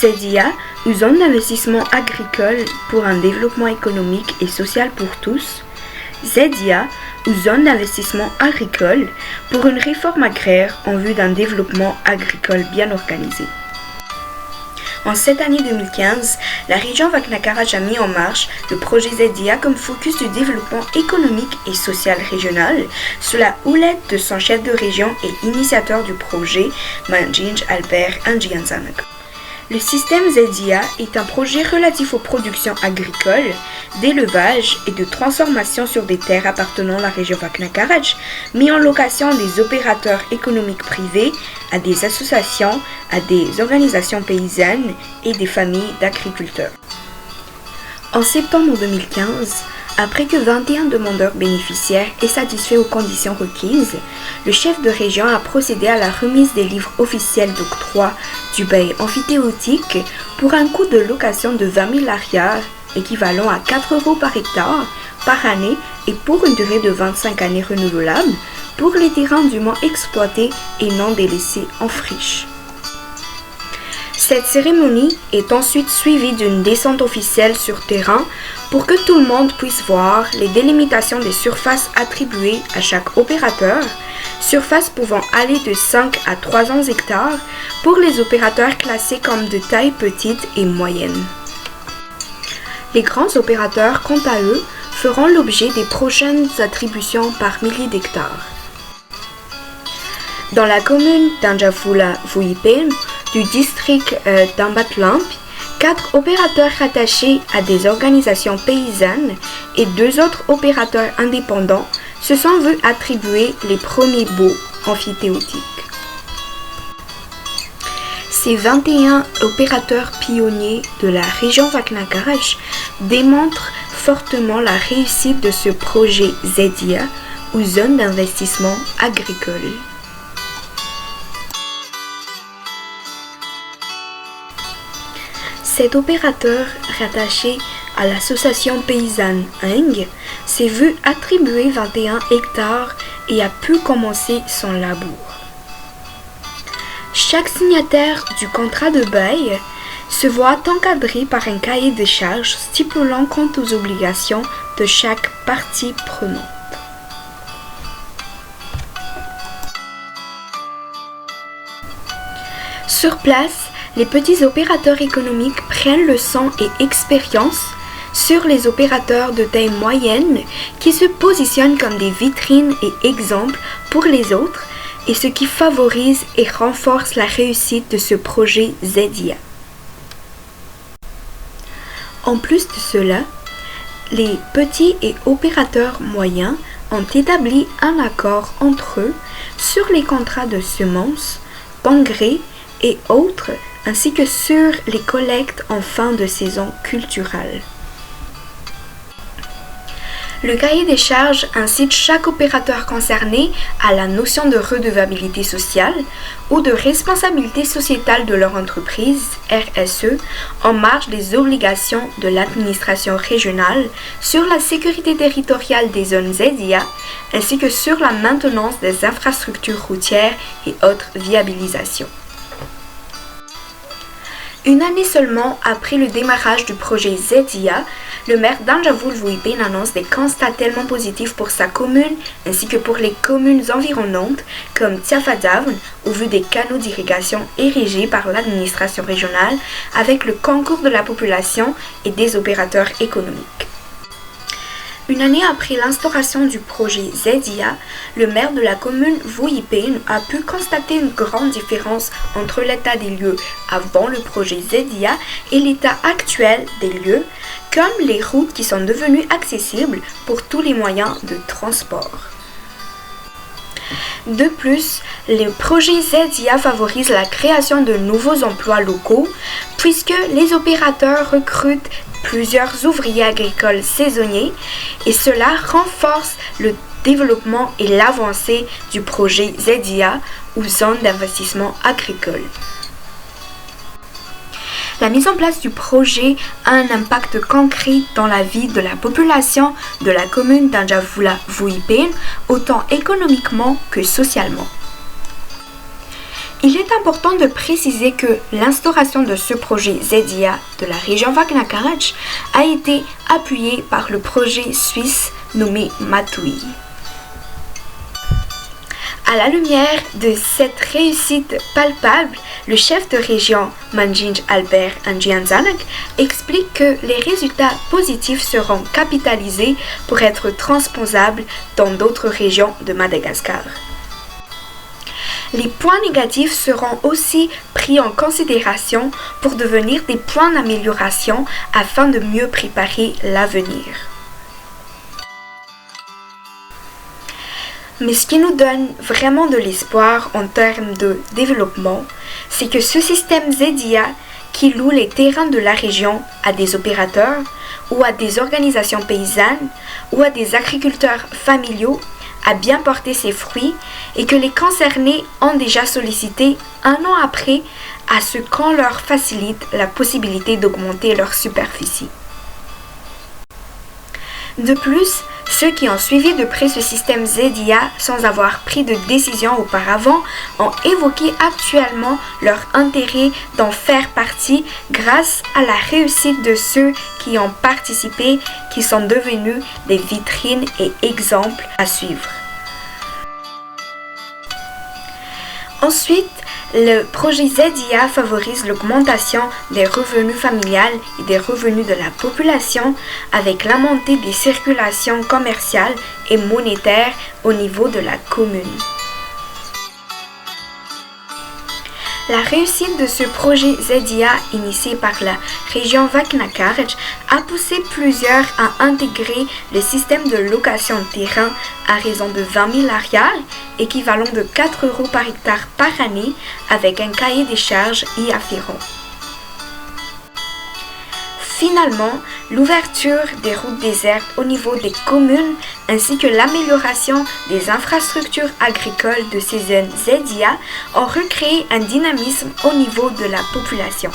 ZIA, ou zone d'investissement agricole pour un développement économique et social pour tous. ZIA, ou zone d'investissement agricole pour une réforme agraire en vue d'un développement agricole bien organisé. En cette année 2015, la région Vakna-Karaj a mis en marche le projet ZIA comme focus du développement économique et social régional sous la houlette de son chef de région et initiateur du projet, Manjinj Albert Anjianzanak. Le système ZIA est un projet relatif aux productions agricoles, d'élevage et de transformation sur des terres appartenant à la région Vakna-Karaj, mis en location à des opérateurs économiques privés, à des associations, à des organisations paysannes et des familles d'agriculteurs. En septembre 2015, après que 21 demandeurs bénéficiaires aient satisfait aux conditions requises, le chef de région a procédé à la remise des livres officiels d'octroi du bail amphithéotique pour un coût de location de 20 000 arias, équivalent à 4 € par hectare, par année et pour une durée de 25 années renouvelables, pour les terrains dûment exploités et non délaissés en friche. Cette cérémonie est ensuite suivie d'une descente officielle sur terrain pour que tout le monde puisse voir les délimitations des surfaces attribuées à chaque opérateur, surfaces pouvant aller de 5 à 300 hectares pour les opérateurs classés comme de taille petite et moyenne. Les grands opérateurs, quant à eux, feront l'objet des prochaines attributions par milliers d'hectares. Dans la commune d'Anjavula-Vuipen, du district d'Ambatlamp, 4 opérateurs rattachés à des organisations paysannes et 2 autres opérateurs indépendants se sont vus attribuer les premiers baux amphithéotiques. Ces 21 opérateurs pionniers de la région Vakna-Karaj démontrent fortement la réussite de ce projet ZIA, ou zone d'investissement agricole. Cet opérateur, rattaché à l'association paysanne Eng, s'est vu attribuer 21 hectares et a pu commencer son labour. Chaque signataire du contrat de bail se voit encadré par un cahier de charges stipulant quant aux obligations de chaque partie prenante. Sur place, les petits opérateurs économiques prennent leçon et expérience sur les opérateurs de taille moyenne qui se positionnent comme des vitrines et exemples pour les autres, et ce qui favorise et renforce la réussite de ce projet ZIA. En plus de cela, les petits et opérateurs moyens ont établi un accord entre eux sur les contrats de semences, d'engrais et autres, ainsi que sur les collectes en fin de saison culturelle. Le cahier des charges incite chaque opérateur concerné à la notion de redevabilité sociale ou de responsabilité sociétale de leur entreprise, RSE, en marge des obligations de l'administration régionale sur la sécurité territoriale des zones ZIA, ainsi que sur la maintenance des infrastructures routières et autres viabilisations. Une année seulement après le démarrage du projet ZIA, le maire d'Anjavul-Vuipen annonce des constats tellement positifs pour sa commune ainsi que pour les communes environnantes comme Tiafadavn au vu des canaux d'irrigation érigés par l'administration régionale avec le concours de la population et des opérateurs économiques. Une année après l'instauration du projet ZIA, le maire de la commune Vuipen a pu constater une grande différence entre l'état des lieux avant le projet ZIA et l'état actuel des lieux, comme les routes qui sont devenues accessibles pour tous les moyens de transport. De plus, le projet ZIA favorise la création de nouveaux emplois locaux puisque les opérateurs recrutent plusieurs ouvriers agricoles saisonniers et cela renforce le développement et l'avancée du projet ZIA ou zone d'investissement agricole. La mise en place du projet a un impact concret dans la vie de la population de la commune d'Anjavula-Vuipen, autant économiquement que socialement. Il est important de préciser que l'instauration de ce projet ZIA de la région Vakna-Karaj a été appuyée par le projet suisse nommé Matui. À la lumière de cette réussite palpable, le chef de région Manjinj Albert Anjianzanak explique que les résultats positifs seront capitalisés pour être transposables dans d'autres régions de Madagascar. Les points négatifs seront aussi pris en considération pour devenir des points d'amélioration afin de mieux préparer l'avenir. Mais ce qui nous donne vraiment de l'espoir en termes de développement, c'est que ce système ZIA qui loue les terrains de la région à des opérateurs ou à des organisations paysannes ou à des agriculteurs familiaux a bien porté ses fruits et que les concernés ont déjà sollicité un an après à ce qu'on leur facilite la possibilité d'augmenter leur superficie. De plus, ceux qui ont suivi de près ce système ZIA sans avoir pris de décision auparavant ont évoqué actuellement leur intérêt d'en faire partie grâce à la réussite de ceux qui ont participé, qui sont devenus des vitrines et exemples à suivre. Ensuite, le projet ZIA favorise l'augmentation des revenus familiales et des revenus de la population avec la montée des circulations commerciales et monétaires au niveau de la commune. La réussite de ce projet ZIA initié par la région Vakna-Karaj a poussé plusieurs à intégrer le système de location de terrain à raison de 20 000 arials, équivalent de 4 € par hectare par année, avec un cahier des charges y afférent. Finalement, l'ouverture des routes désertes au niveau des communes ainsi que l'amélioration des infrastructures agricoles de ces zones ZIA ont recréé un dynamisme au niveau de la population.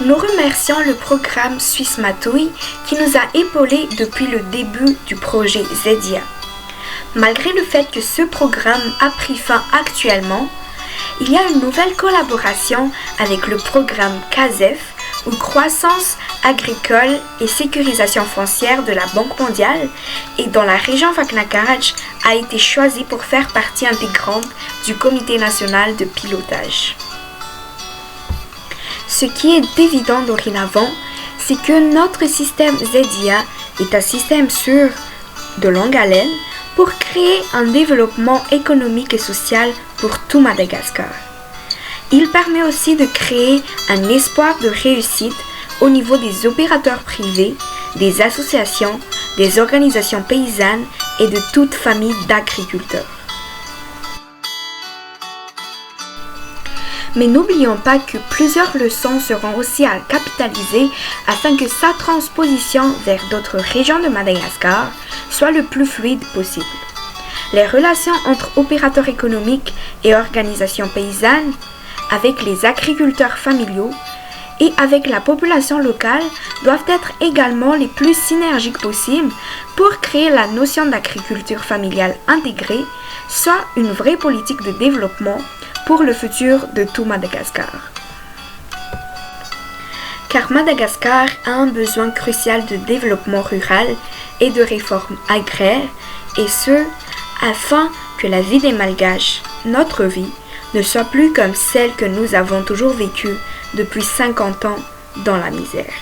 Nous remercions le programme Suisse Matui qui nous a épaulés depuis le début du projet ZIA. Malgré le fait que ce programme a pris fin actuellement, il y a une nouvelle collaboration avec le programme CASEF, ou Croissance agricole et sécurisation foncière de la Banque mondiale, et dont la région Vakna-Karaj a été choisie pour faire partie intégrante du Comité national de pilotage. Ce qui est évident dorénavant, c'est que notre système ZIA est un système sûr de longue haleine pour créer un développement économique et social pour tout Madagascar. Il permet aussi de créer un espoir de réussite au niveau des opérateurs privés, des associations, des organisations paysannes et de toute famille d'agriculteurs. Mais n'oublions pas que plusieurs leçons seront aussi à capitaliser afin que sa transposition vers d'autres régions de Madagascar soit le plus fluide possible. Les relations entre opérateurs économiques et organisations paysannes, avec les agriculteurs familiaux et avec la population locale doivent être également les plus synergiques possibles pour créer la notion d'agriculture familiale intégrée, soit une vraie politique de développement pour le futur de tout Madagascar. Car Madagascar a un besoin crucial de développement rural et de réformes agraires, et ce, afin que la vie des Malgaches, notre vie, ne soit plus comme celle que nous avons toujours vécue depuis 50 ans dans la misère.